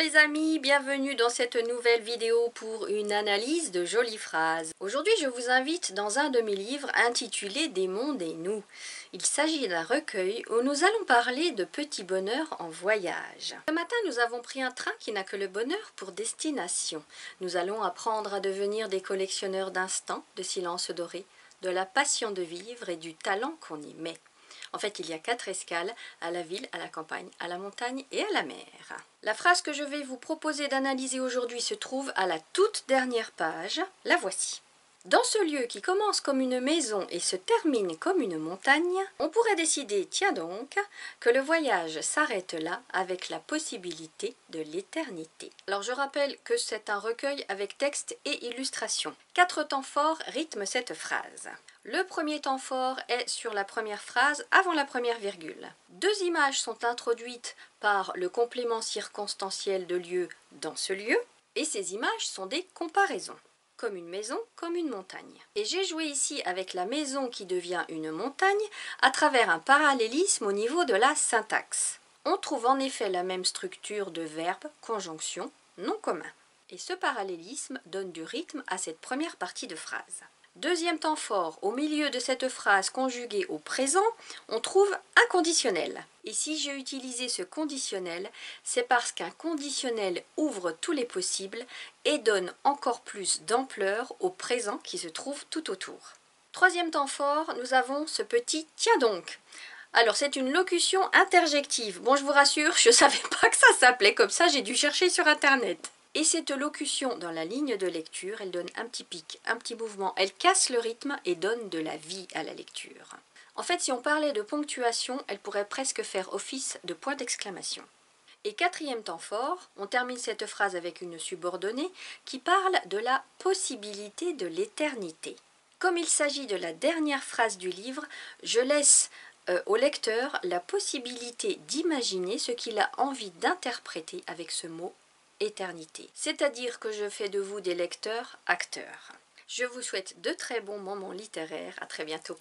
les amis, bienvenue dans cette nouvelle vidéo pour une analyse de jolies phrases. Aujourd'hui je vous invite dans un de mes livres intitulé Des mondes et nous. Il s'agit d'un recueil où nous allons parler de petits bonheurs en voyage. Ce matin nous avons pris un train qui n'a que le bonheur pour destination. Nous allons apprendre à devenir des collectionneurs d'instants, de silence doré, de la passion de vivre et du talent qu'on y met. En fait, il y a 4 escales, à la ville, à la campagne, à la montagne et à la mer. La phrase que je vais vous proposer d'analyser aujourd'hui se trouve à la toute dernière page. La voici. Dans ce lieu qui commence comme une maison et se termine comme une montagne, on pourrait décider, tiens donc, que le voyage s'arrête là avec la possibilité de l'éternité. Alors je rappelle que c'est un recueil avec texte et illustration. 4 temps forts rythment cette phrase. Le premier temps fort est sur la première phrase avant la première virgule. 2 images sont introduites par le complément circonstanciel de lieu dans ce lieu, et ces images sont des comparaisons. Comme une maison, comme une montagne. Et j'ai joué ici avec la maison qui devient une montagne à travers un parallélisme au niveau de la syntaxe. On trouve en effet la même structure de verbe, conjonction, nom commun. Et ce parallélisme donne du rythme à cette première partie de phrase. Deuxième temps fort, au milieu de cette phrase conjuguée au présent, on trouve un conditionnel. Et si j'ai utilisé ce conditionnel, c'est parce qu'un conditionnel ouvre tous les possibles et donne encore plus d'ampleur au présent qui se trouve tout autour. Troisième temps fort, nous avons ce petit « tiens donc ». Alors c'est une locution interjective. Bon, je vous rassure, je ne savais pas que ça s'appelait comme ça, j'ai dû chercher sur internet. Et cette locution dans la ligne de lecture, elle donne un petit pic, un petit mouvement, elle casse le rythme et donne de la vie à la lecture. En fait, si on parlait de ponctuation, elle pourrait presque faire office de point d'exclamation. Et quatrième temps fort, on termine cette phrase avec une subordonnée qui parle de la possibilité de l'éternité. Comme il s'agit de la dernière phrase du livre, je laisse au lecteur la possibilité d'imaginer ce qu'il a envie d'interpréter avec ce mot éternité. C'est-à-dire que je fais de vous des lecteurs acteurs. Je vous souhaite de très bons moments littéraires. À très bientôt.